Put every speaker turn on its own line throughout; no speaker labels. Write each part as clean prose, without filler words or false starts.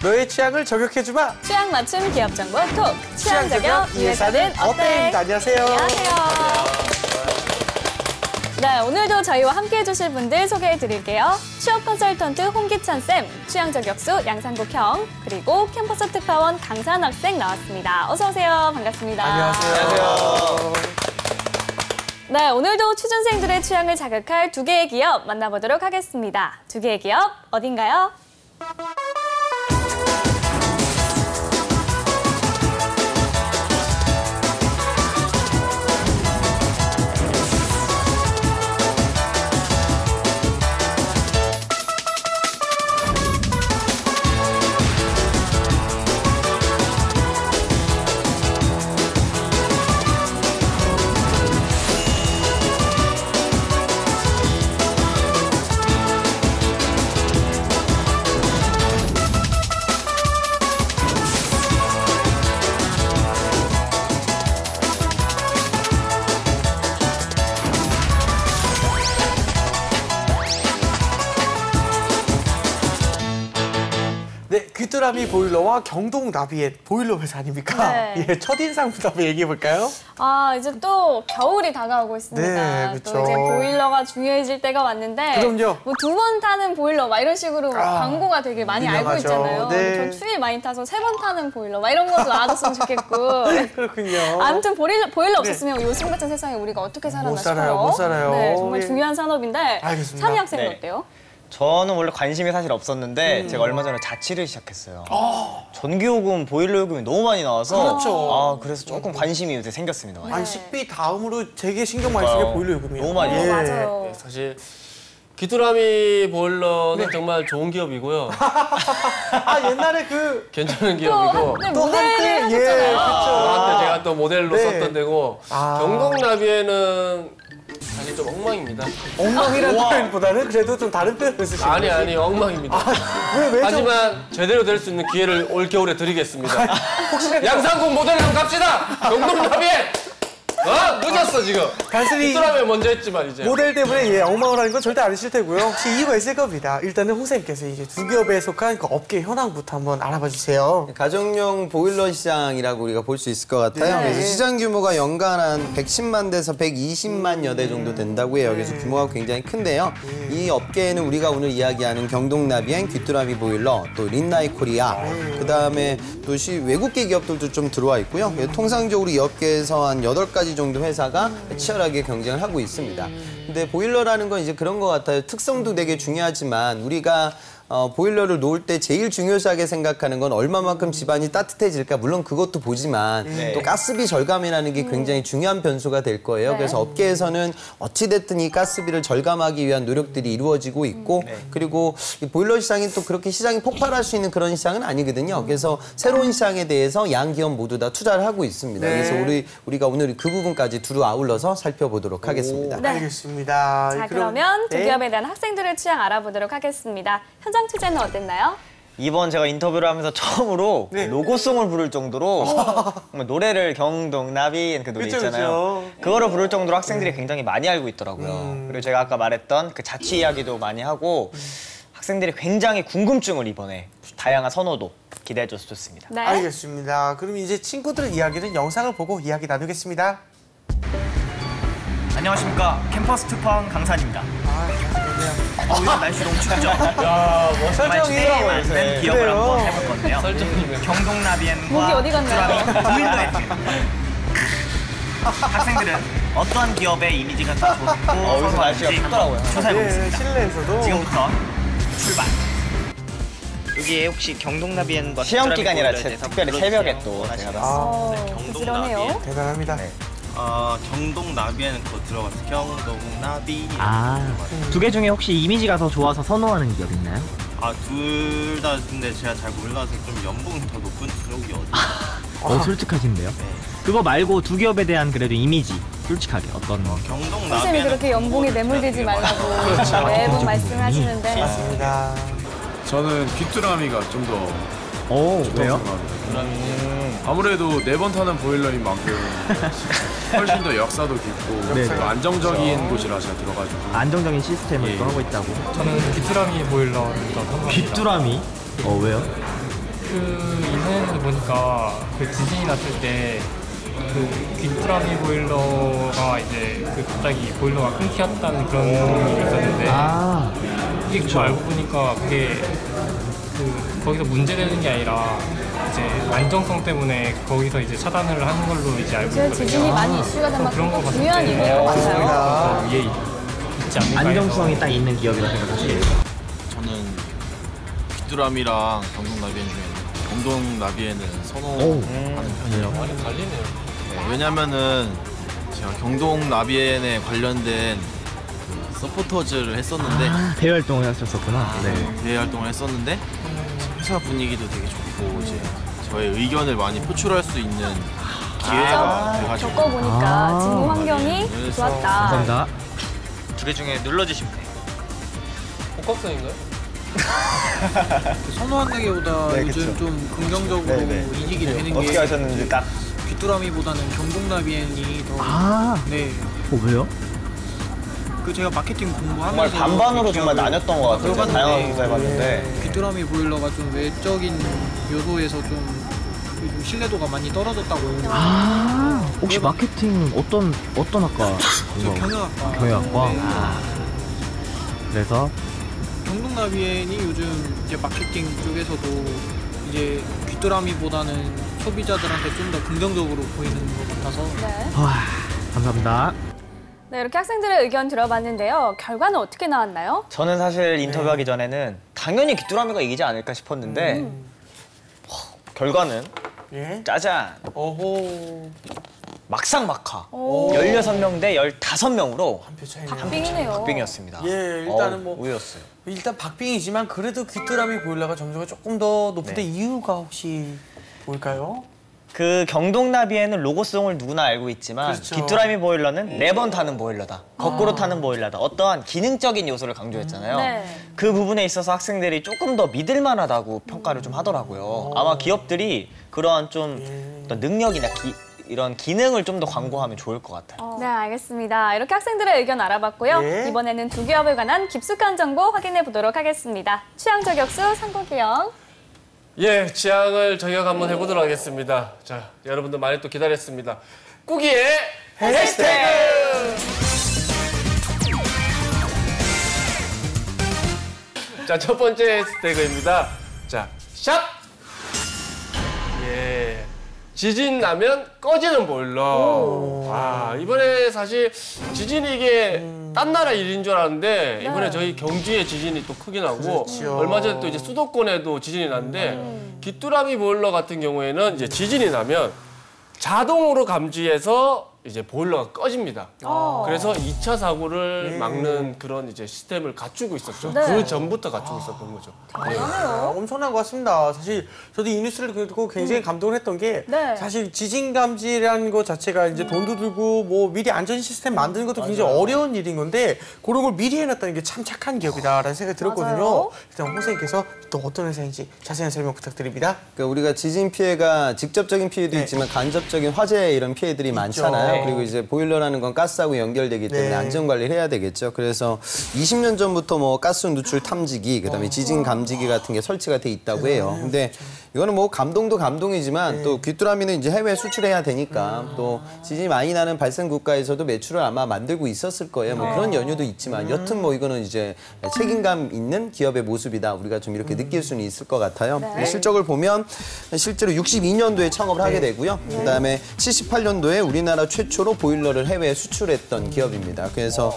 너의 취향을 저격해주마.
취향 맞춤 기업 정보 톡. 취향 저격 이 회사는 어때?
안녕하세요.
안녕하세요. 네, 오늘도 저희와 함께해 주실 분들 소개해 드릴게요. 취업 컨설턴트 홍기찬 쌤, 취향 저격수 양상국 형, 그리고 캠퍼스 특파원 강산 학생 나왔습니다. 어서 오세요. 반갑습니다.
안녕하세요.
네, 오늘도 취준생들의 취향을 자극할 두 개의 기업 만나보도록 하겠습니다. 두 개의 기업 어딘가요?
네, 귀뚜라미 보일러와 경동 나비의 보일러 회사 아닙니까?
네.
예, 첫인상부터 한번 얘기해볼까요?
아, 이제 또 겨울이 다가오고 있습니다.
네, 그쵸.
또 이제 보일러가 중요해질 때가 왔는데.
그럼요.
뭐 2번 타는 보일러 막 이런 식으로 광고가 되게 많이 알고
유명하죠.
있잖아요.
네.
전 추위 많이 타서 3번 타는 보일러 막 이런 것도 나와줬으면 좋겠고.
그렇군요.
아무튼 보일러 없었으면 요즘 같은 세상에 우리가 어떻게 살았나
못
싶어요.
살아요, 못 살아요.
네, 정말
예.
중요한 산업인데.
알겠습니다.
찬희 학생은
네.
어때요?
저는 원래 관심이 사실 없었는데 제가 얼마 전에 자취를 시작했어요. 전기요금, 보일러 요금이 너무 많이 나와서
그렇죠.
그래서 조금 관심이 요새 생겼습니다.
아니, 식비 다음으로 되게 신경 많이 쓰게 보일러 요금이에요.
너무 많이
예.
맞아요.
사실 귀뚜라미 보일러는
네.
정말 좋은 기업이고요.
아, 옛날에 그
괜찮은 기업이고.
네,
또
모델을
한때, 예,
하셨잖아요.
그쵸.
한때 제가 또 모델로
네.
썼던 데고
아.
경동나비에는 사실 좀 엉망입니다.
엉망이라는 표현보다는 그래도 좀 다른 표현을 쓰시는
아니 엉망입니다.
왜 좀...
하지만 제대로 될 수 있는 기회를 올 겨울에 드리겠습니다. 양상국 모델 좀 갑시다. 경동나비에 늦었어 지금.
단순히
귀뚜라미 먼저 했지 말이죠.
모델 때문에 예, 엉망을 하는 건 절대 아니실 테고요. 혹시 이유가 있을 겁니다. 일단은 홍쌤께서 이제 두 기업에 속한 그 업계 현황부터 한번 알아봐 주세요.
가정용 보일러 시장이라고 우리가 볼 수 있을 것 같아요.
네.
그래서 시장 규모가 연간 한 110만 대에서 120만여 대 정도 된다고 해요. 그래서 규모가 굉장히 큰데요. 이 업계에는 우리가 오늘 이야기하는 경동나비엔 귀뚜라미 보일러, 또 린나이 코리아, 그다음에 또 외국계 기업들도 좀 들어와 있고요. 통상적으로 이 업계에서 한 8가지 정도 회사가 치열하게 경쟁을 하고 있습니다. 근데 보일러라는 건 이제 그런 것 같아요. 특성도 되게 중요하지만 우리가 보일러를 놓을 때 제일 중요시하게 생각하는 건 얼마만큼 집안이 따뜻해질까. 물론 그것도 보지만 또 가스비 절감이라는 게 굉장히 중요한 변수가 될 거예요. 그래서 업계에서는 어찌됐든 이 가스비를 절감하기 위한 노력들이 이루어지고 있고 그리고 이 보일러 시장이 또 그렇게 시장이 폭발할 수 있는 그런 시장은 아니거든요. 그래서 새로운 시장에 대해서 양 기업 모두 다 투자를 하고 있습니다.
네.
그래서 우리가 오늘 그 부분까지 두루 아울러서 살펴보도록 하겠습니다.
네.
알겠습니다.
자, 그러면 두
네.
기업에 대한 학생들의 취향 알아보도록 하겠습니다. 현장 취재는 어땠나요?
이번 제가 인터뷰를 하면서 처음으로
네.
로고송을 부를 정도로 정말 노래를 경동나비 그 노래
그쵸,
있잖아요.
그쵸.
그거를 부를 정도로 학생들이 굉장히 많이 알고 있더라고요. 그리고 제가 아까 말했던 그 자취 이야기도 많이 하고 학생들이 굉장히 궁금증을 이번에 다양한 선호도 기대해줘서 좋습니다.
네.
알겠습니다. 그럼 이제 친구들 이야기는 영상을 보고 이야기 나누겠습니다.
안녕하십니까. 캠퍼스 특파원 강산입니다. 요즘 날씨 너무 춥죠? 정말
설정이요.
맞는 기업을
그래요.
한번 해볼 건데요.
설정이면.
경동나비엔과
목이 어디 갔나요?
보일러의 학생들은 어떠한 기업의 이미지가 더 좋고
요즘 날씨가
선호하는지
춥더라고요.
한번 조사해보고
예,
있습니다.
실내에서도.
지금부터 출발! 여기에 혹시 경동나비엔과
시험 기간이라
보일러에 대해서
특별히
불러주세요.
새벽에 또 제가
아,
부지런해요.
대단합니다.
경동 나비에는 그거 들어갔어요. 경동 나비.
두 개 중에 혹시 이미지가 더 좋아서 선호하는 기업 있나요?
둘 다 근데 제가 잘 몰라서 좀 연봉이 더 높은 쪽이 어디?
솔직하신데요? 그거 말고 두 기업에 대한 그래도 이미지 솔직하게 어떤
경동
선생님이
나비에는
그렇게 연봉이 매물되지 말라고
그렇죠.
매번 말씀하시는데
맞습니다.
저는 귀뚜라미가 좀 더
왜요?
아무래도 4번 타는 보일러인 만큼 훨씬 더 역사도 깊고
네.
또 안정적인 곳이라 제가 들어가지고
안정적인 시스템을
예.
또 하고 있다고.
저는 귀뚜라미 보일러를 더 선호합니다.
귀뚜라미? 왜요?
그 인터넷에서 보니까 그 지진이 났을 때 그 귀뚜라미 보일러가 이제 그 갑자기 보일러가 끊겼다는 그런 일이 있었는데 이게 그거 알고 보니까 그게 그 거기서 문제되는 게 아니라 이제 안정성 때문에 거기서 이제 차단을 하는 걸로 이제 알고 있거든요.
지진이 많이 이슈가 된
그런 거
만큼
봤을
중요한
때
일인 것 같아요.
더 위에 있지 않을까 해서.
안정성이 딱 있는 기업이라 생각하시죠?
저는 귀뚜라미랑 경동나비엔 중에 경동나비엔을 선호하는 편이라고.
많이 갈리네요.
왜냐면은 제가 경동나비엔에 관련된 그 서포터즈를 했었는데
대외 활동을 하셨었구나. 네.
대회 활동을 했었는데 회사 분위기도 되게 좋고 이제 저의 의견을 많이 표출할 수 있는 기회가 돼가지고
겪어보니까 직무 환경이
그래서
좋았다.
감사합니다.
두 개 중에 눌러주시면 돼요.
복합성인가요?
선호한다기보다
네,
요즘
그쵸.
좀 긍정적으로
네, 네.
이직이 되는 게
어떻게 하셨는지 딱.
귀뚜라미보다는 경동나비엔이 더 네.
왜요?
그 제가 마케팅 공부하면서
정말 반반으로 정말
기업을
나뉘었던 것 같아요.
들어봤는데
다양한 부서 해봤는데.
귀뚜라미 보일러가 좀 외적인 요소에서 좀 신뢰도가 많이 떨어졌다고.
혹시 마케팅 어떤 학과?
저 경영학과.
경영학과?
네.
그래서
경동나비엔이 요즘 이제 마케팅 쪽에서도 이제 귀뚜라미보다는 소비자들한테 좀 더 긍정적으로 보이는 것 같아서.
네.
감사합니다.
네, 이렇게 학생들의 의견 들어봤는데요. 결과는 어떻게 나왔나요?
저는 사실 인터뷰하기 전에는 당연히 귀뚜라미가 이기지 않을까 싶었는데 결과는
예?
짜잔!
오호.
막상막하.
오.
16명 대 15명으로
한 표 차이네요.
박빙이네요.
박빙이었습니다.
예, 일단은 뭐
우위였어요.
일단 박빙이지만 그래도 귀뚜라미 보일러가 점수가 조금 더 높은데
네.
이유가 혹시 뭘까요?
그 경동나비에는 로고송을 누구나 알고 있지만
그렇죠.
귀뚜라미 보일러는 4번 타는 보일러다. 거꾸로 타는 보일러다. 어떠한 기능적인 요소를 강조했잖아요.
네.
그 부분에 있어서 학생들이 조금 더 믿을 만하다고 평가를 좀 하더라고요. 아마 기업들이 그러한 좀 어떤 능력이나 이런 기능을 좀 더 광고하면 좋을 것 같아요.
네, 알겠습니다. 이렇게 학생들의 의견 알아봤고요.
예.
이번에는 두 기업에 관한 깊숙한 정보 확인해 보도록 하겠습니다. 취향 저격수 상국이형.
예, 취향을 저격 한번 해보도록 하겠습니다. 자, 여러분들 많이 또 기다렸습니다. 꾸기의 해시태그! 자, 첫 번째 해시태그입니다. 자, 샷! 예. 지진 나면 꺼지는 보일러. 와, 이번에 사실 지진이 이게 딴 나라 일인 줄 알았는데 이번에 저희 경주에 지진이 또 크게 나고 얼마 전에 또 이제 수도권에도 지진이 났는데 귀뚜라미 보일러 같은 경우에는 이제 지진이 나면 자동으로 감지해서 이제 보일러가 꺼집니다. 그래서 2차 사고를 막는 그런 이제 시스템을 갖추고 있었죠.
네.
그 전부터 갖추고 있었던 거죠.
아, 엄청난 것 같습니다. 사실 저도 이 뉴스를 듣고 굉장히 감동을 했던 게
네.
사실 지진 감지라는 것 자체가 이제 돈도 들고 뭐 미리 안전 시스템 만드는 것도 굉장히 어려운 일인 건데 그런 걸 미리 해놨다는 게 참 착한 기업이다라는 생각이 들었거든요.
맞아요.
일단 홍 선생님께서 또 어떤 회사인지 자세한 설명 부탁드립니다.
그러니까 우리가 지진 피해가 직접적인 피해도
네.
있지만 간접적인 화재 이런 피해들이 많잖아요.
네.
그리고 이제 보일러라는 건 가스하고 연결되기 때문에
네.
안전 관리를 해야 되겠죠. 그래서 20년 전부터 뭐 가스 누출 탐지기, 그다음에 지진 감지기 같은 게 설치가 돼 있다고 해요. 근데 이거는 뭐 감동도 감동이지만 또 귀뚜라미는 이제 해외 수출해야 되니까 또 지진이 많이 나는 발생 국가에서도 매출을 아마 만들고 있었을 거예요. 뭐 그런 연유도 있지만 여튼 뭐 이거는 이제 책임감 있는 기업의 모습이다. 우리가 좀 이렇게 느낄 수는 있을 것 같아요.
네.
실적을 보면 실제로 62년도에 창업을 하게 되고요. 그다음에 78년도에 우리나라 최초로 보일러를 해외에 수출했던 기업입니다. 그래서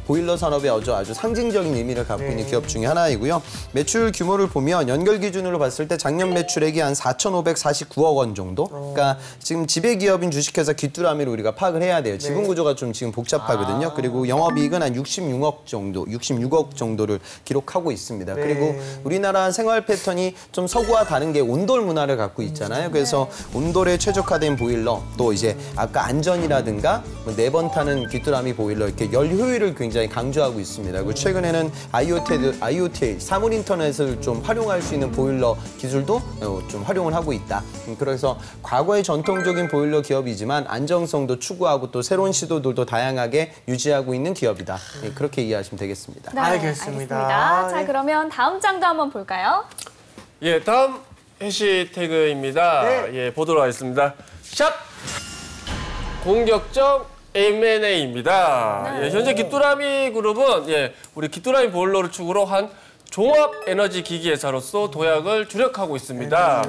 보일러 산업에 아주 상징적인 의미를 갖고 있는 기업 중에 하나이고요. 매출 규모를 보면 연결 기준으로 봤을 때 작년 매출액이 한 4,549억 원 정도. 그러니까 지금 지배 기업인 주식회사 귀뚜라미를 우리가 파악을 해야 돼요. 지분 구조가 좀 지금 복잡하거든요. 그리고 영업이익은 한 66억 정도를 기록하고 있습니다. 그리고 우리나라 생활 패턴이 좀 서구와 다른 게 온돌 문화를 갖고 있잖아요. 그래서 온돌에 최적화된 보일러, 또 이제 아까 안전이라든가 4번 타는 귀뚜라미 보일러 이렇게 열 효율을 굉장히 강조하고 있습니다. 그리고 최근에는 IoT 사물 인터넷을 좀 활용할 수 있는 보일러 기술도 좀 활용을 하고 있다. 그래서 과거의 전통적인 보일러 기업이지만 안정성도 추구하고 또 새로운 시도들도 다양하게 유지하고 있는 기업이다. 그렇게 이해하시면 되겠습니다.
네,
알겠습니다.
자, 그러면 다음 장도 한번 볼까요?
예, 다음 해시태그입니다.
네.
예, 보도록 하겠습니다. 샵 공격적 M&A입니다. 예, 현재 귀뚜라미 그룹은 우리 귀뚜라미 보일러를 축으로 한 종합 에너지 기기 회사로서 도약을 주력하고 있습니다.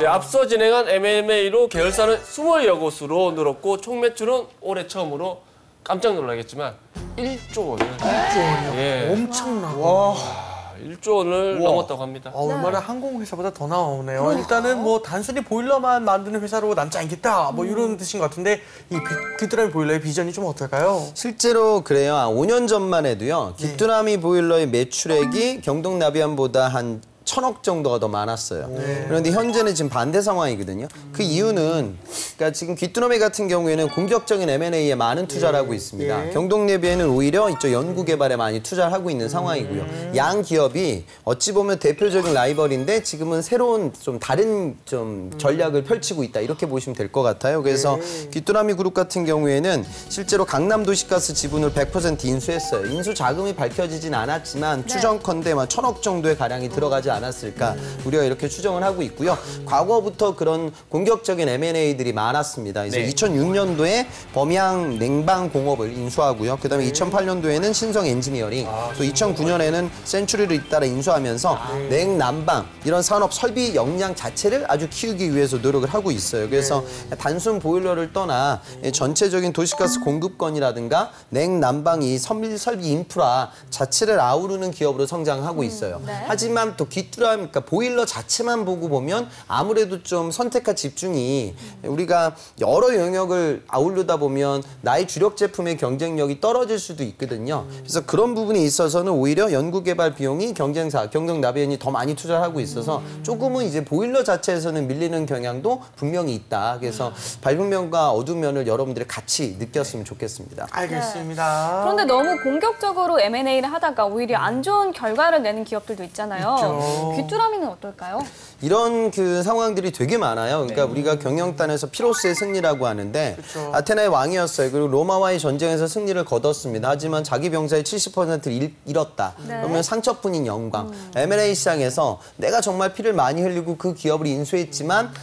예, 앞서 진행한 M&A로 계열사는 20여 곳으로 늘었고 총 매출은 올해 처음으로 깜짝 놀라겠지만 1조 원을
1조 원이요?
예.
엄청나고.
1조 원을 넘었다고 합니다.
얼마나 항공회사보다 더 나오네요. 일단은 뭐 단순히 보일러만 만드는 회사로 남지 않겠다 뭐 이런 뜻인 것 같은데 이 귀뚜라미 보일러의 비전이 좀 어떨까요?
실제로 그래요. 5년 전만 해도요. 귀뚜라미 보일러의 매출액이 경동나비안보다 한 1,000억 정도가 더 많았어요. 그런데 현재는 지금 반대 상황이거든요. 그 이유는 그러니까 지금 귀뚜라미 같은 경우에는 공격적인 M&A에 많은 투자를 하고 있습니다. 경동나비에는 오히려 이쪽 연구 개발에 많이 투자를 하고 있는 상황이고요. 양 기업이 어찌 보면 대표적인 라이벌인데 지금은 새로운 좀 다른 좀 전략을 펼치고 있다 이렇게 보시면 될 것 같아요. 그래서 귀뚜라미 그룹 같은 경우에는 실제로 강남 도시가스 지분을 100% 인수했어요. 인수 자금이 밝혀지진 않았지만 추정컨대 1,000억 정도의 가량이 들어가지 않았을까 우리가 이렇게 추정을 하고 있고요. 과거부터 그런 공격적인 M&A들이 많았습니다. 그래서 2006년도에 범양 냉방공업을 인수하고요. 그다음에 2008년도에는 신성 엔지니어링, 또 2009년에는 센츄리를 잇따라 인수하면서 냉난방 이런 산업 설비 역량 자체를 아주 키우기 위해서 노력을 하고 있어요. 그래서 단순 보일러를 떠나 전체적인 도시가스 공급권이라든가 냉난방 이 설비 인프라 자체를 아우르는 기업으로 성장하고 있어요. 하지만 또 귀뚜라미, 그러니까 보일러 자체만 보고 보면 아무래도 좀 선택과 집중이 우리가 여러 영역을 아우르다 보면 나의 주력 제품의 경쟁력이 떨어질 수도 있거든요. 그래서 그런 부분에 있어서는 오히려 연구개발 비용이 경쟁사, 경동나비엔이 더 많이 투자를 하고 있어서 조금은 이제 보일러 자체에서는 밀리는 경향도 분명히 있다. 그래서 밝은 면과 어두운 면을 여러분들이 같이 느꼈으면 좋겠습니다.
알겠습니다.
그런데 너무 공격적으로 M&A를 하다가 오히려 안 좋은 결과를 내는 기업들도 있잖아요. 귀뚜라미는 어떨까요?
이런 그 상황들이 되게 많아요. 그러니까 우리가 경영단에서 피로스의 승리라고 하는데 아테나의 왕이었어요. 그리고 로마와의 전쟁에서 승리를 거뒀습니다. 하지만 자기 병사의 70%를 잃었다. 그러면 상처뿐인 영광. M&A 시장에서 내가 정말 피를 많이 흘리고 그 기업을 인수했지만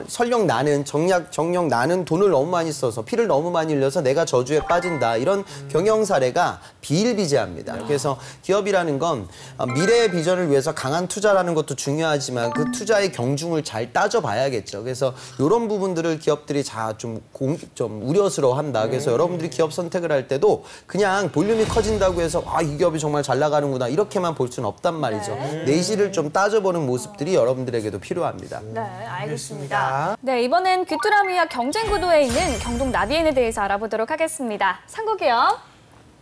설령 나는 정녕 나는 돈을 너무 많이 써서 피를 너무 많이 흘려서 내가 저주에 빠진다. 이런 경영 사례가 비일비재합니다. 그래서 기업이라는 건 미래의 비전을 위해서 강한 투자라는 것도 중요하지만 그 투자의 경중을 잘 따져봐야겠죠. 그래서 이런 부분들을 기업들이 좀 우려스러워한다. 그래서 여러분들이 기업 선택을 할 때도 그냥 볼륨이 커진다고 해서 이 기업이 정말 잘 나가는구나 이렇게만 볼 수는 없단 말이죠. 내실을 좀 따져보는 모습들이 여러분들에게도 필요합니다.
네, 알겠습니다. 네, 이번엔 귀뚜라미와 경쟁 구도에 있는 경동나비엔에 대해서 알아보도록 하겠습니다. 상국이요.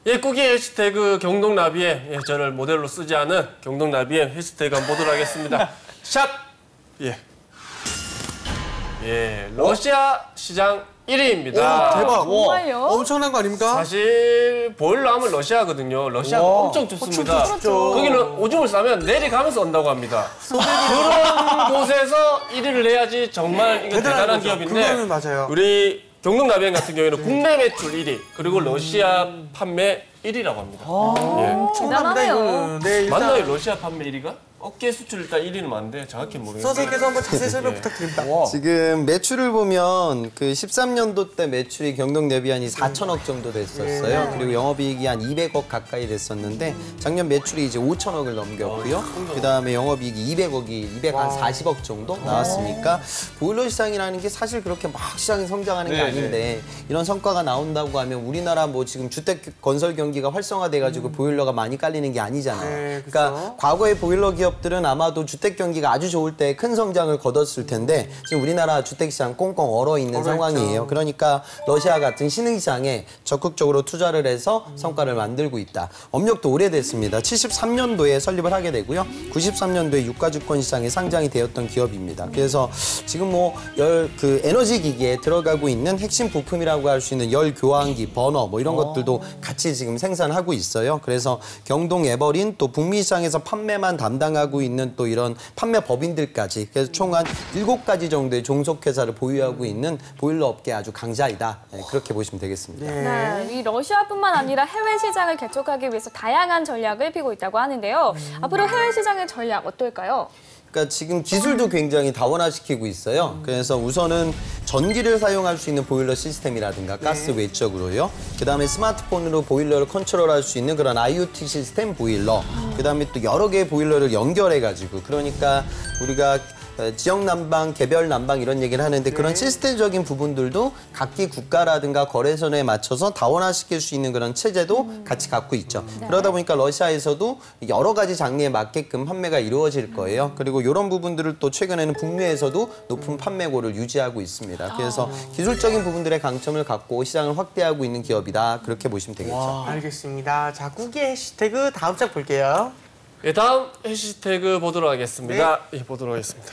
예, 꾸기 해시태그 경동나비엔, 저를 모델로 쓰지 않은 경동나비엔 해시태그 한번 보도록 하겠습니다. 샵! 러시아 시장 1위입니다.
대박.
정말요?
엄청난 거 아닙니까?
사실 보일러 하면 러시아거든요. 러시아가 엄청 좋습니다. 거기는 오줌을 싸면 내려가면서 온다고 합니다. 그런 곳에서 1위를 해야지 정말 이거 대단한 기업인데
그거는 맞아요.
우리 경동나비엔 같은 경우에는 국내 매출 1위, 그리고 러시아 판매 1위라고 합니다.
대단하네요. 네, 일단
맞나요? 러시아 판매 1위가? 업계 수출 일단 1위는 맞는데 정확히 모르겠어요.
선생님께서 한번 자세히 설명 부탁드립니다.
지금 매출을 보면 그 13년도 때 매출이 경동나비안이 4천억 정도 됐었어요. 그리고 영업이익이 한 200억 가까이 됐었는데 작년 매출이 이제 5천억을 넘겼고요. 그다음에 영업이익이 200억이 240억 정도 나왔으니까 보일러 시장이라는 게 사실 그렇게 막 시장이 성장하는 게 아닌데 이런 성과가 나온다고 하면 우리나라 뭐 지금 주택 건설 경기가 활성화돼 가지고 보일러가 많이 깔리는 게 아니잖아요. 그러니까 과거의 보일러 기업들은 아마도 주택 경기가 아주 좋을 때 큰 성장을 거뒀을 텐데 지금 우리나라 주택 시장 꽁꽁 얼어 있는 상황이에요. 그러니까 러시아 같은 신흥 시장에 적극적으로 투자를 해서 성과를 만들고 있다. 업력도 오래됐습니다. 73년도에 설립을 하게 되고요. 93년도에 유가증권 시장에 상장이 되었던 기업입니다. 그래서 지금 뭐 에너지 기기에 들어가고 있는 핵심 부품이라고 할 수 있는 열 교환기, 버너 뭐 이런 것들도 같이 지금 생산하고 있어요. 그래서 경동, 에버린 또 북미 시장에서 판매만 담당하고 있는 또 이런 판매 법인들까지 그래서 총 한 7가지 정도의 종속회사를 보유하고 있는 보일러 업계 아주 강자이다. 그렇게 보시면 되겠습니다.
네, 이 러시아뿐만 아니라 해외 시장을 개척하기 위해서 다양한 전략을 피고 있다고 하는데요. 앞으로 해외 시장의 전략 어떨까요?
그러니까 지금 기술도 굉장히 다원화시키고 있어요. 그래서 우선은 전기를 사용할 수 있는 보일러 시스템이라든가 가스 외적으로요. 그다음에 스마트폰으로 보일러를 컨트롤할 수 있는 그런 IoT 시스템 보일러. 그다음에 또 여러 개의 보일러를 연결해가지고 그러니까 우리가 지역 난방, 개별 난방 이런 얘기를 하는데 그런 시스템적인 부분들도 각기 국가라든가 거래선에 맞춰서 다원화시킬 수 있는 그런 체제도 같이 갖고 있죠. 그러다 보니까 러시아에서도 여러 가지 장르에 맞게끔 판매가 이루어질 거예요. 그리고 이런 부분들을 또 최근에는 북미에서도 높은 판매고를 유지하고 있습니다. 그래서 기술적인 부분들의 강점을 갖고 시장을 확대하고 있는 기업이다. 그렇게 보시면 되겠죠.
와, 알겠습니다. 자, 꾸기의 해시태그 다음 장 볼게요.
예, 다음 해시태그 보도록 하겠습니다. 예, 보도록 하겠습니다.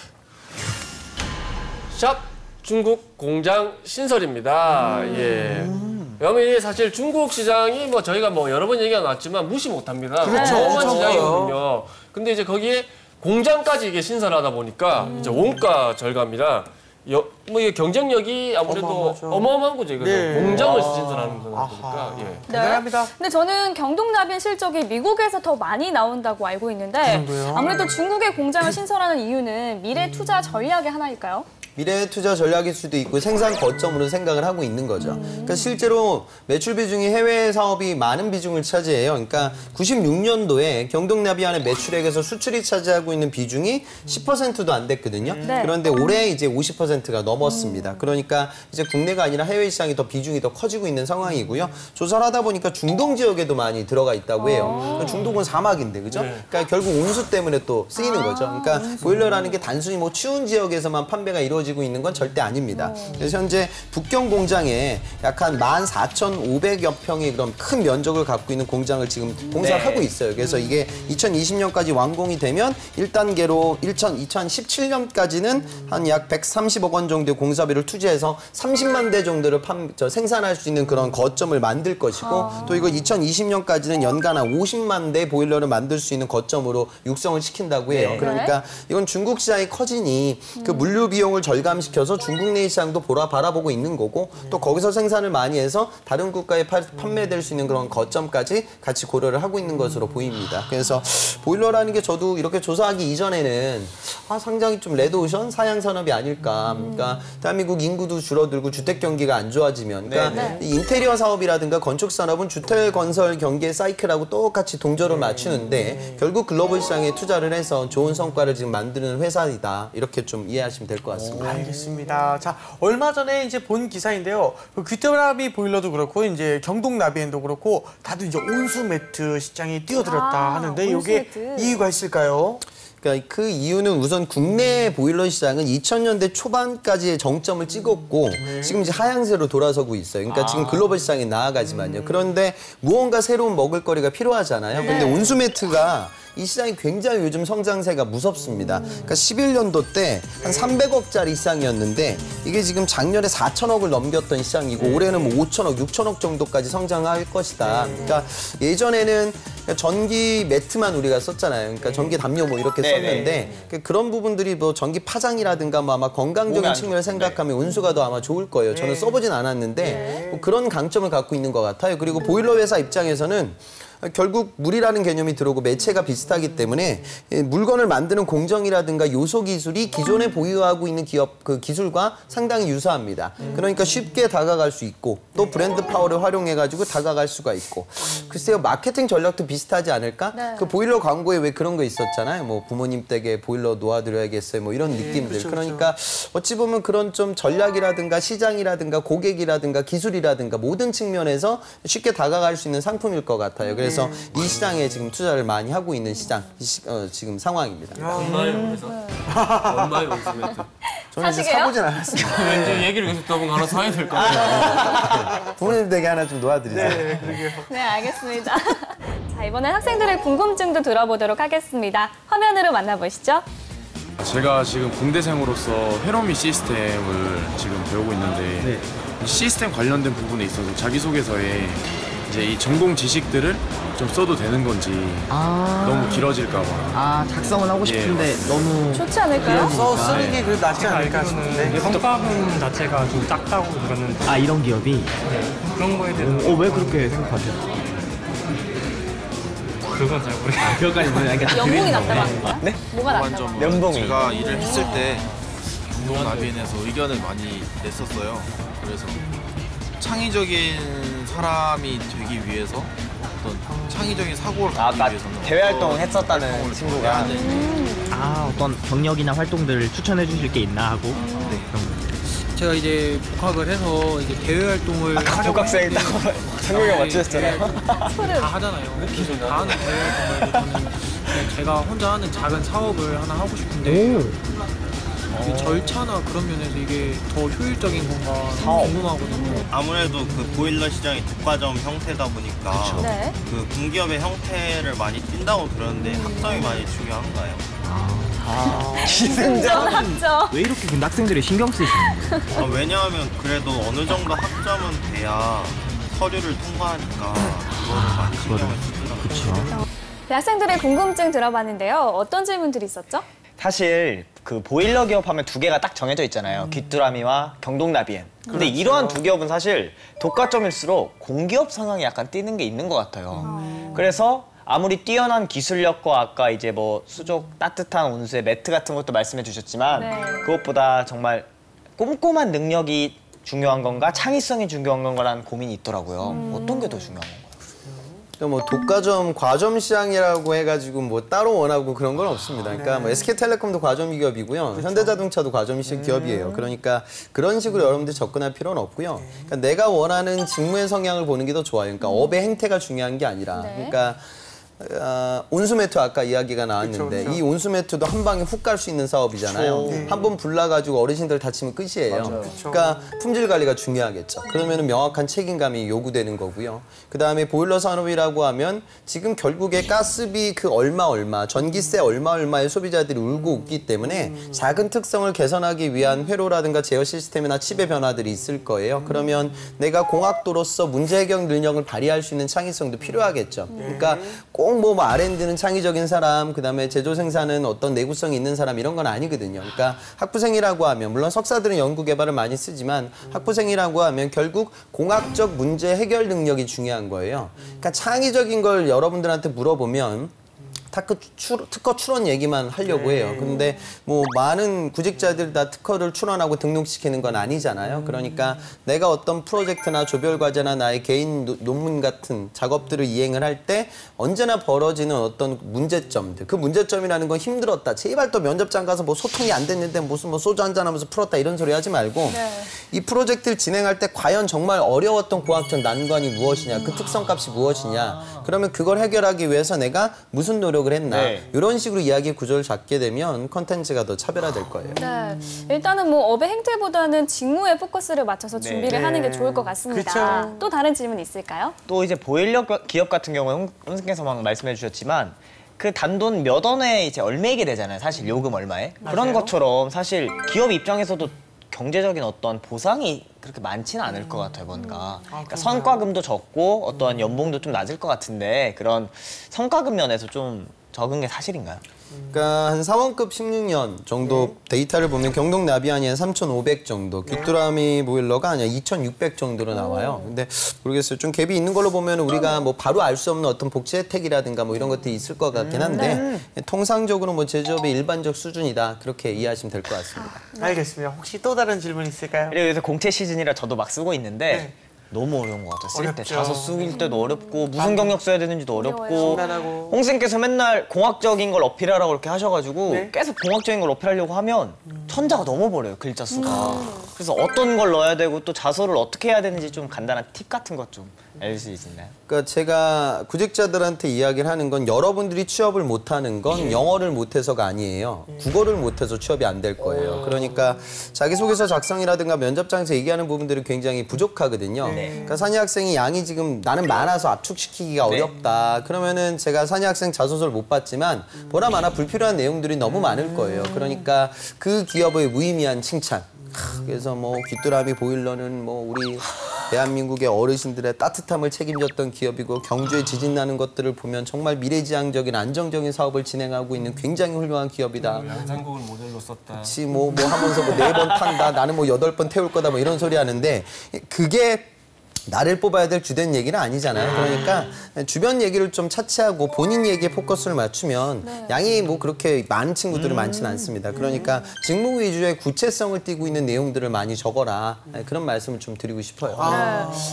샵 중국 공장 신설입니다. 예. 왜냐면 사실 중국 시장이 뭐 저희가 뭐 여러 번 얘기가 나왔지만 무시 못합니다.
그렇죠.
어마어마한 시장이거든요. 근데 이제 거기에 공장까지 이게 신설하다 보니까 이제 원가 절감이랑 뭐 이게 경쟁력이 아무래도 어마어마한 거죠. 이거는 공장을 신설하는 거니까. 예.
대단합니다.
근데 저는 경동나비엔 실적이 미국에서 더 많이 나온다고 알고 있는데 아무래도 중국의 공장을 신설하는 이유는 미래 투자 전략의 하나일까요?
미래 투자 전략일 수도 있고 생산 거점으로 생각을 하고 있는 거죠. 그러니까 실제로 매출 비중이 해외 사업이 많은 비중을 차지해요. 그러니까 96년도에 경동나비안의 매출액에서 수출이 차지하고 있는 비중이 10%도 안 됐거든요. 그런데 올해 이제 50%가 넘었습니다. 그러니까 이제 국내가 아니라 해외 시장이 더 비중이 더 커지고 있는 상황이고요. 조사를 하다 보니까 중동 지역에도 많이 들어가 있다고 해요. 중동은 사막인데, 그죠? 그러니까 결국 온수 때문에 또 쓰이는 거죠. 그러니까 보일러라는 게 단순히 뭐 추운 지역에서만 판매가 이루어지고 있는 건 절대 아닙니다. 그래서 현재 북경 공장에 약 한 14,500여 평의 그런 큰 면적을 갖고 있는 공장을 지금 공사를 하고 있어요. 그래서 이게 2020년까지 완공이 되면 1단계로 2017년까지는 한 약 130억 원 정도의 공사비를 투자해서 30만 대 정도를 생산할 수 있는 그런 거점을 만들 것이고 또 이거 2020년까지는 연간 한 50만 대 보일러를 만들 수 있는 거점으로 육성을 시킨다고 해요. 그러니까 이건 중국 시장이 커지니 그 물류 비용을 절감시켜서 중국 내 시장도 바라보고 있는 거고 또 거기서 생산을 많이 해서 다른 국가에 판매될 수 있는 그런 거점까지 같이 고려를 하고 있는 것으로 보입니다. 그래서 보일러라는 게 저도 이렇게 조사하기 이전에는 상당히 좀 레드오션 사양 산업이 아닐까. 그러니까 대한민국 인구도 줄어들고 주택 경기가 안 좋아지면 그러니까 인테리어 사업이라든가 건축 산업은 주택 건설 경기의 사이클하고 똑같이 동절을 맞추는데 결국 글로벌 시장에 투자를 해서 좋은 성과를 지금 만드는 회사이다. 이렇게 좀 이해하시면 될 것 같습니다.
알겠습니다. 자, 얼마 전에 이제 본 기사인데요. 그 귀뚜라미 보일러도 그렇고 이제 경동나비엔도 그렇고 다들 이제 온수 매트 시장에 뛰어들었다 하는데 이게 이유가 있을까요?
그러니까 그 이유는 우선 국내 보일러 시장은 2000년대 초반까지의 정점을 찍었고 지금 이제 하향세로 돌아서고 있어요. 그러니까 지금 글로벌 시장에 나아가지만요. 그런데 무언가 새로운 먹을거리가 필요하잖아요. 근데 온수 매트가 이 시장이 굉장히 요즘 성장세가 무섭습니다. 그러니까 11년도 때 한 300억짜리 시장이었는데 이게 지금 작년에 4천억을 넘겼던 시장이고 올해는 뭐 5천억, 6천억 정도까지 성장할 것이다. 그러니까 예전에는 전기 매트만 우리가 썼잖아요. 그러니까 전기 담요 뭐 이렇게 썼는데 그런 부분들이 뭐 전기 파장이라든가 뭐 아마 건강적인 측면을 생각하면 온수가 더 아마 좋을 거예요. 저는 써보진 않았는데 뭐 그런 강점을 갖고 있는 것 같아요. 그리고 보일러 회사 입장에서는 결국 물이라는 개념이 들어오고 매체가 비슷하기 때문에 물건을 만드는 공정이라든가 요소 기술이 기존에 보유하고 있는 기업 그 기술과 상당히 유사합니다. 그러니까 쉽게 다가갈 수 있고 또 브랜드 파워를 활용해가지고 다가갈 수가 있고 글쎄요 마케팅 전략도 비슷하지 않을까? 그 보일러 광고에 왜 그런 거 있었잖아요. 뭐 부모님 댁에 보일러 놓아드려야겠어요. 뭐 이런 느낌들. 그러니까 어찌 보면 그런 좀 전략이라든가 시장이라든가 고객이라든가 기술이라든가 모든 측면에서 쉽게 다가갈 수 있는 상품일 것 같아요. 그래서 이 시장에 지금 투자를 많이 하고 있는 시장 지금 상황입니다.
얼마예요? 그래서 얼마예요, 온수 매트?
저는 이제 사보진 않았습니다.
왠지 얘기를 계속 듣다 보면 하나 사야 될 것 같아요.
부모님 댁에 하나 좀 놓아드리세요.
네, 알겠습니다. 자, 이번엔 학생들의 궁금증도 들어보도록 하겠습니다. 화면으로 만나보시죠.
제가 지금 공대생으로서 회로미 시스템을 지금 배우고 있는데 이 시스템 관련된 부분에 있어서 자기소개서에 이제 이 전공 지식들을 좀 써도 되는 건지 너무 길어질까 봐.
작성을 하고 싶은데 너무
좋지 않을까요?
쓰는 게 그래도 낫지 않을까 싶은데.
성과금 자체가 좀 작다고 들었는데
이런 기업이
그런 거에 대해서
왜 그렇게 생각하세요?
그건 잘 모르겠어요.
그것까지 모르니까
연봉이 낮다고 하는 거야?
네?
뭐가 낮다고?
완전
연봉이.
제가 일을 했을 때 중동나비엔에서 의견을 많이 냈었어요. 그래서 창의적인 사람이 되기 위해서 어떤 창의적인 사고를 갖기
아까
위해서는
대외 활동을
어떤
했었다는
활동을
친구가.
해야 되는지.
어떤 경력이나 활동들을 추천해 주실 게 있나 하고 네, 그런 거.
제가 이제 복학을 해서 이제 대외 활동을 하려고
복학생
했는데
있다고 성경이 맞추셨잖아요.
다 하잖아요. 계속 다 하는 대외 활동 말고 저는 그냥 제가 혼자 하는 작은 사업을 하나 하고 싶은데 이게 절차나 그런 면에서 이게 더 효율적인 건가 궁금하거든요.
아무래도 그 보일러 시장이 독과점 형태다 보니까
네.
그 공기업의 형태를 많이 띈다고 들었는데 학점이 많이 중요한가요?
인정하죠.
왜 이렇게 근데 학생들이 신경 쓰시는 거예요?
왜냐하면 그래도 어느 정도 학점은 돼야 서류를 통과하니까 그거를 많이 신경을 쓰더라고요.
그렇죠.
대학생들의 궁금증 들어봤는데요. 어떤 질문들이 있었죠?
사실 그 보일러 기업 하면 두 개가 딱 정해져 있잖아요. 귀뚜라미와 경동나비엔. 근데 이러한 두 기업은 사실 독과점일수록 공기업 성향이 약간 띄는 게 있는 것 같아요. 그래서 아무리 뛰어난 기술력과 아까 이제 뭐 수족 따뜻한 온수의 매트 같은 것도 말씀해 주셨지만
네.
그것보다 정말 꼼꼼한 능력이 중요한 건가 창의성이 중요한 건가라는 고민이 있더라고요. 어떤 게 더 중요한 건가요?
뭐 독과점, 과점 시장이라고 해가지고 뭐 따로 원하고 그런 건 없습니다. 그러니까 뭐 SK텔레콤도 과점 기업이고요, 현대자동차도 과점 기업이에요. 그러니까 그런 식으로 여러분들이 접근할 필요는 없고요. 그러니까 내가 원하는 직무의 성향을 보는 게 더 좋아요. 그러니까 업의 행태가 중요한 게 아니라, 그러니까. 온수매트 아까 이야기가 나왔는데 이 온수매트도 한 방에 훅 갈 수 있는 사업이잖아요. 한 번 불나가지고 어르신들 다치면 끝이에요. 그러니까 품질 관리가 중요하겠죠. 그러면 명확한 책임감이 요구되는 거고요. 그다음에 보일러 산업이라고 하면 지금 결국에 가스비 그 얼마, 전기세 얼마의 소비자들이 울고 웃기 때문에 작은 특성을 개선하기 위한 회로라든가 제어 시스템이나 칩의 변화들이 있을 거예요. 그러면 내가 공학도로서 문제 해결 능력을 발휘할 수 있는 창의성도 필요하겠죠. 그러니까 꼭 뭐 R&D는 창의적인 사람, 그다음에 제조 생산은 어떤 내구성이 있는 사람 이런 건 아니거든요. 그러니까 학부생이라고 하면 물론 석사들은 연구 개발을 많이 쓰지만 학부생이라고 하면 결국 공학적 문제 해결 능력이 중요한 거예요. 그러니까 창의적인 걸 여러분들한테 물어보면 특허 출원 얘기만 하려고 해요. 근데 뭐 많은 구직자들이 다 특허를 출원하고 등록시키는 건 아니잖아요. 그러니까 내가 어떤 프로젝트나 조별 과제나 나의 개인 논문 같은 작업들을 이행을 할 때 언제나 벌어지는 어떤 문제점들, 그 문제점이라는 건 힘들었다, 제발 또 면접장 가서 뭐 소통이 안 됐는데 무슨 뭐 소주 한잔 하면서 풀었다 이런 소리 하지 말고 이 프로젝트를 진행할 때 과연 정말 어려웠던 공학적 난관이 무엇이냐, 그 특성값이 무엇이냐, 그러면 그걸 해결하기 위해서 내가 무슨 노력을 했나, 이런 식으로 이야기 구조를 잡게 되면 컨텐츠가 더 차별화될 거예요.
네, 일단은 뭐 업의 행태보다는 직무에 포커스를 맞춰서 준비를 하는 게 좋을 것 같습니다.
그쵸.
또 다른 질문 있을까요?
또 이제 보일러 기업 같은 경우에 홍승께서 막 말씀해 주셨지만 그 단돈 몇 원에 이제 얼매이게 되잖아요. 사실 요금 얼마에. 그런 것처럼 사실 기업 입장에서도 경제적인 어떤 보상이 그렇게 많지는 않을 것 같아요, 뭔가. 그러니까 성과금도 적고 어떤 연봉도 좀 낮을 것 같은데 그런 성과금 면에서 좀 적은 게 사실인가요?
그러니까 한 사원급 16년 정도 데이터를 보면 경동나비안이 한 3,500 정도, 귀뚜라미 보일러가 아니야 2,600 정도로 나와요. 근데 모르겠어요. 좀 갭이 있는 걸로 보면 우리가 뭐 바로 알 수 없는 어떤 복지 혜택이라든가 뭐 이런 것들이 있을 것 같긴 한데 통상적으로 뭐 제조업의 일반적 수준이다, 그렇게 이해하시면 될 것 같습니다.
알겠습니다. 혹시 또 다른 질문 있을까요?
그리고 요새 공채 시즌이라 저도 막 쓰고 있는데 너무 어려운 것 같아요. 쓸 때
어렵죠.
자소 쓰일 때도 어렵고 무슨 경력 써야 되는지도 어렵고
장난하고.
홍쌤께서 맨날 공학적인 걸 어필하라고 이렇게 하셔가지고 계속 공학적인 걸 어필하려고 하면 천자가 넘어버려요, 글자 수가. 그래서 어떤 걸 넣어야 되고 또 자소를 어떻게 해야 되는지 좀 간단한 팁 같은 것 좀 알려주실 수 있나요?
그러니까 제가 구직자들한테 이야기를 하는 건 여러분들이 취업을 못하는 건 영어를 못해서가 아니에요. 국어를 못해서 취업이 안 될 거예요. 그러니까 자기소개서 작성이라든가 면접장에서 얘기하는 부분들이 굉장히 부족하거든요. 그러니까 산이 학생이 양이 지금 나는 많아서 압축시키기가 어렵다. 그러면은 제가 산이 학생 자소서를 못 봤지만 보나 마나 불필요한 내용들이 너무 많을 거예요. 그러니까 그 기업의 무의미한 칭찬. 그래서 뭐 귀뚜라미 보일러는 뭐 우리 대한민국의 어르신들의 따뜻함을 책임졌던 기업이고 경주에 지진 나는 것들을 보면 정말 미래지향적인 안정적인 사업을 진행하고 있는 굉장히 훌륭한 기업이다.
양산국을 모델로 썼다.
그렇지 뭐 하면서 뭐 4번 탄다, 나는 뭐 8번 태울 거다 뭐 이런 소리 하는데 그게 나를 뽑아야 될 주된 얘기는 아니잖아요. 그러니까 주변 얘기를 좀 차치하고 본인 얘기에 포커스를 맞추면 양이 뭐 그렇게 많은 친구들은 많지는 않습니다. 그러니까 직무 위주의 구체성을 띠고 있는 내용들을 많이 적어라. 그런 말씀을 좀 드리고 싶어요.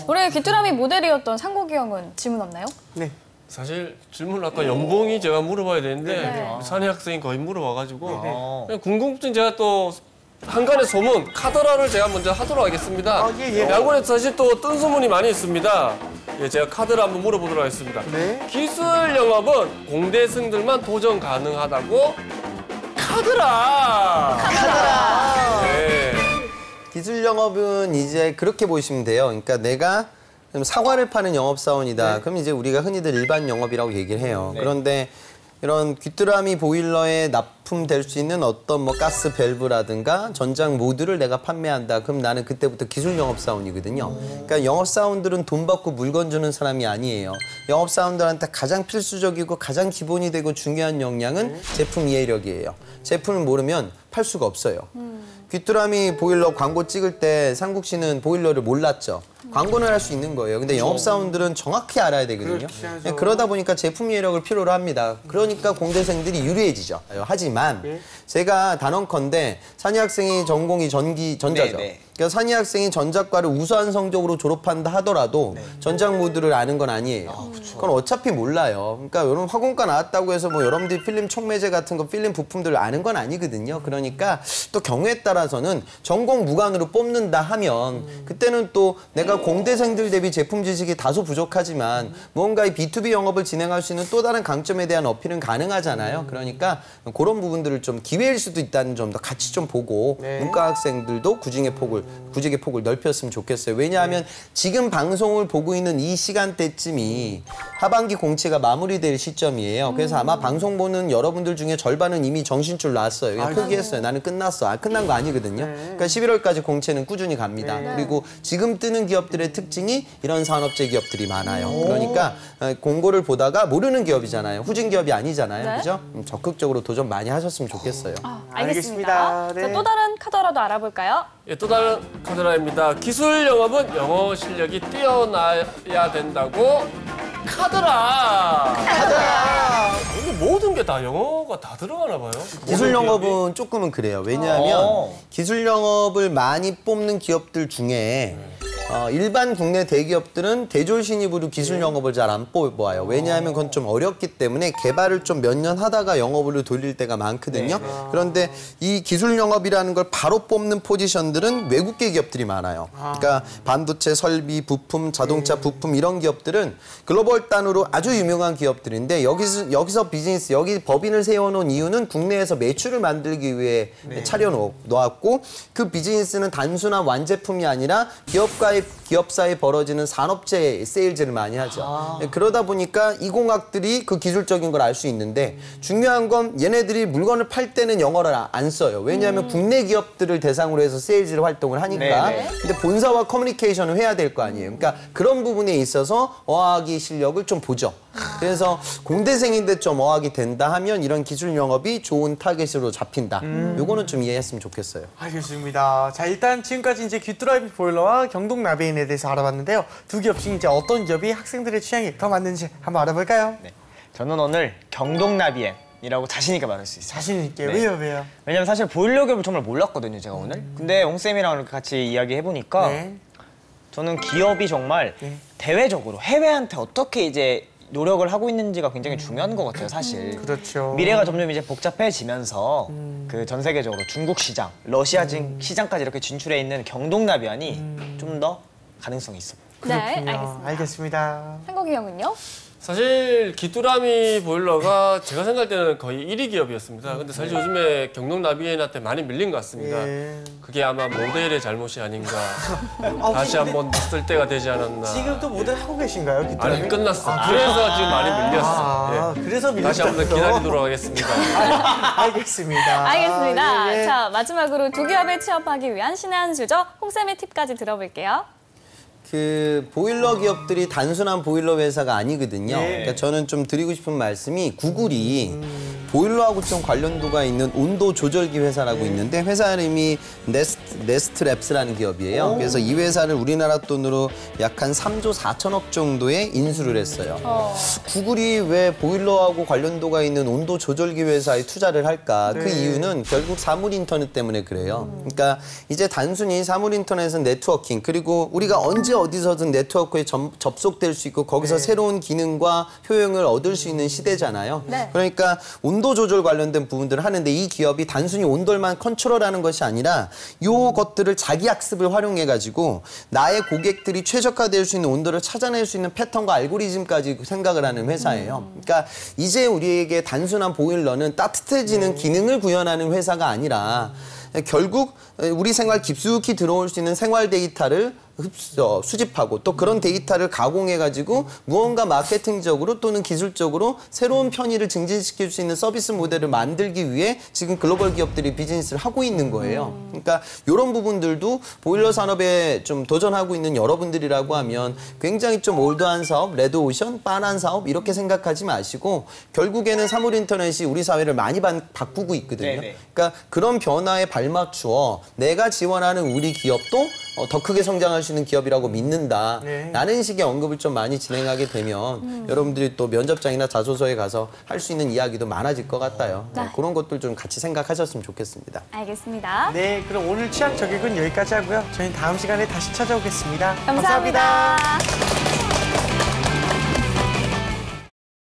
우리 귀뚜라미 모델이었던 상국이 형은 질문 없나요?
네.
사실 질문 아까 연봉이 제가 물어봐야 되는데 산희 학생이 거의 물어봐가지고 그냥 궁금증 제가 또 한간의 소문 카더라를 제가 먼저 하도록 하겠습니다. 야구에 사실 또 뜬 소문이 많이 있습니다. 예, 제가 카드를 한번 물어보도록 하겠습니다. 기술 영업은 공대생들만 도전 가능하다고 카더라. 네.
기술 영업은 이제 그렇게 보시면 돼요. 그러니까 내가 사과를 파는 영업사원이다. 그럼 이제 우리가 흔히들 일반 영업이라고 얘기를 해요. 그런데 이런 귀뚜라미 보일러에 납품될 수 있는 어떤 뭐 가스 밸브라든가 전장 모듈을 내가 판매한다. 그럼 나는 그때부터 기술 영업사원이거든요. 그러니까 영업사원들은 돈 받고 물건 주는 사람이 아니에요. 영업사원들한테 가장 필수적이고 가장 기본이 되고 중요한 역량은 제품 이해력이에요. 제품을 모르면 팔 수가 없어요. 귀뚜라미 보일러 광고 찍을 때 상국 씨는 보일러를 몰랐죠. 광고는 할 수 있는 거예요. 근데 영업사원들은 정확히 알아야 되거든요. 그러다 보니까 제품 이해력을 필요로 합니다. 그러니까 공대생들이 유리해지죠. 하지만 제가 단언컨대 산희 학생이 전공이 전자죠. 그러니까 산희 학생이 전자과를 우수한 성적으로 졸업한다 하더라도 전장 모듈을 아는 건 아니에요. 그건 어차피 몰라요. 그러니까 이런 화공과 나왔다고 해서 뭐 여러분들이 필름 촉매제 같은 거 필름 부품들 아는 건 아니거든요. 그러니까 또 경우에 따라서는 전공 무관으로 뽑는다 하면 그때는 또 내가 공대생들 대비 제품 지식이 다소 부족하지만 무언가 이 B2B 영업을 진행할 수 있는 또 다른 강점에 대한 어필은 가능하잖아요. 그러니까 그런 부분들을 좀 기회일 수도 있다는 점도 같이 좀 보고 문과 학생들도 구직의 폭을 넓혔으면 좋겠어요. 왜냐하면 지금 방송을 보고 있는 이 시간대쯤이 하반기 공채가 마무리될 시점이에요. 그래서 아마 방송 보는 여러분들 중에 절반은 이미 정신줄 놨어요. 그냥 포기했어요. 나는 끝났어. 끝난 거 아니거든요. 그러니까 11월까지 공채는 꾸준히 갑니다. 그리고 지금 뜨는 기업들의 특징이 이런 산업재 기업들이 많아요. 그러니까 공고를 보다가 모르는 기업이잖아요. 후진 기업이 아니잖아요. 그죠? 적극적으로 도전 많이 하셨으면 좋겠어요.
알겠습니다. 자, 또 다른 카더라도 알아볼까요?
예, 또 다른 카드라입니다. 기술 영업은 영어 실력이 뛰어나야 된다고 카드라. 근데 모든 게 다 영어가 다 들어가나 봐요.
기술 영업은 조금은 그래요. 왜냐하면 기술 영업을 많이 뽑는 기업들 중에 일반 국내 대기업들은 대졸 신입으로 기술 영업을 잘 안 뽑아요. 왜냐하면 그건 좀 어렵기 때문에 개발을 좀 몇 년 하다가 영업으로 돌릴 때가 많거든요. 그런데 이 기술 영업이라는 걸 바로 뽑는 포지션들은 외국계 기업들이 많아요. 그러니까 반도체 설비, 부품, 자동차 부품 이런 기업들은 글로벌 단으로 아주 유명한 기업들인데 여기서 비즈니스, 여기 법인을 세워놓은 이유는 국내에서 매출을 만들기 위해 차려놓았고 그 비즈니스는 단순한 완제품이 아니라 기업 사이에 벌어지는 산업재 세일즈를 많이 하죠. 그러다 보니까 이 공학들이 그 기술적인 걸 알 수 있는데 중요한 건 얘네들이 물건을 팔 때는 영어를 안 써요. 왜냐하면 국내 기업들을 대상으로 해서 세일즈를 활동을 하니까. 근데 본사와 커뮤니케이션을 해야 될 거 아니에요. 그러니까 그런 부분에 있어서 어학이 실력을 좀 보죠. 그래서 공대생인데 좀 어학이 된다 하면 이런 기술 영업이 좋은 타겟으로 잡힌다. 요거는 좀 이해했으면 좋겠어요.
알겠습니다. 자, 일단 지금까지 이제 귀뚜라미 보일러와 경동 나비인에 대해서 알아봤는데요. 두 기업 중 이제 어떤 기업이 학생들의 취향이 더 맞는지 한번 알아볼까요?
네. 저는 오늘 경동나비엔이라고 자신 있게 말할 수 있어요.
자신 있게.
네.
왜요?
왜냐면 사실 보일러 기업을 정말 몰랐거든요, 제가 오늘. 근데 옹쌤이랑 이렇게 같이 이야기해보니까 저는 기업이 정말 대외적으로 해외한테 어떻게 이제 노력을 하고 있는지가 굉장히 중요한 것 같아요, 사실.
그렇죠.
미래가 점점 이제 복잡해지면서 그 전 세계적으로 중국 시장, 러시아 시장까지 이렇게 진출해 있는 경동나비안이 좀 더 가능성이 있어.
네,
알겠습니다.
상국이 형은요?
사실 귀뚜라미 보일러가 제가 생각할 때는 거의 1위 기업이었습니다. 근데 사실 요즘에 경동나비엔한테 많이 밀린 것 같습니다. 그게 아마 모델의 잘못이 아닌가. 다시 한번 놨을 때가 되지 않았나.
지금 또 모델 하고 계신가요? 귀뚜라미?
아니, 끝났어. 그래서 지금 많이 밀렸어.
그래서 밀렸다.
다시 한번 기다리도록 하겠습니다.
알겠습니다.
자, 마지막으로 두 기업에 취업하기 위한 신의 한 수죠. 홍쌤의 팁까지 들어볼게요.
그 보일러 기업들이 단순한 보일러 회사가 아니거든요. 그러니까 저는 좀 드리고 싶은 말씀이 구글이 보일러하고 좀 관련도가 있는 온도 조절기 회사라고 있는데 회사 이름이 네스트랩스라는 기업이에요. 그래서 이 회사를 우리나라 돈으로 약 한 3조 4천억 정도에 인수를 했어요. 구글이 왜 보일러하고 관련도가 있는 온도 조절기 회사에 투자를 할까? 그 이유는 결국 사물 인터넷 때문에 그래요. 그러니까 이제 단순히 사물 인터넷은 네트워킹 그리고 우리가 언제 어디서든 네트워크에 접속될 수 있고 거기서 새로운 기능과 효용을 얻을 수 있는 시대잖아요. 그러니까 온도 조절 관련된 부분들을 하는데 이 기업이 단순히 온도만 컨트롤하는 것이 아니라 요것들을 자기 학습을 활용해가지고 나의 고객들이 최적화될 수 있는 온도를 찾아낼 수 있는 패턴과 알고리즘까지 생각을 하는 회사예요. 그러니까 이제 우리에게 단순한 보일러는 따뜻해지는 기능을 구현하는 회사가 아니라 결국 우리 생활 깊숙이 들어올 수 있는 생활 데이터를 수집하고 또 그런 데이터를 가공해가지고 무언가 마케팅적으로 또는 기술적으로 새로운 편의를 증진시킬 수 있는 서비스 모델을 만들기 위해 지금 글로벌 기업들이 비즈니스를 하고 있는 거예요. 그러니까 이런 부분들도 보일러 산업에 좀 도전하고 있는 여러분들이라고 하면 굉장히 좀 올드한 사업, 레드오션, 빤한 사업 이렇게 생각하지 마시고 결국에는 사물 인터넷이 우리 사회를 많이 바꾸고 있거든요. 그러니까 그런 변화에 발맞추어 내가 지원하는 우리 기업도 더 크게 성장할 수 있는 기업이라고 믿는다. 라는 식의 언급을 좀 많이 진행하게 되면 여러분들이 또 면접장이나 자소서에 가서 할 수 있는 이야기도 많아질 것 같아요. 그런 것들 좀 같이 생각하셨으면 좋겠습니다.
알겠습니다.
네, 그럼 오늘 취향 저격은 여기까지 하고요. 저희는 다음 시간에 다시 찾아오겠습니다.
감사합니다.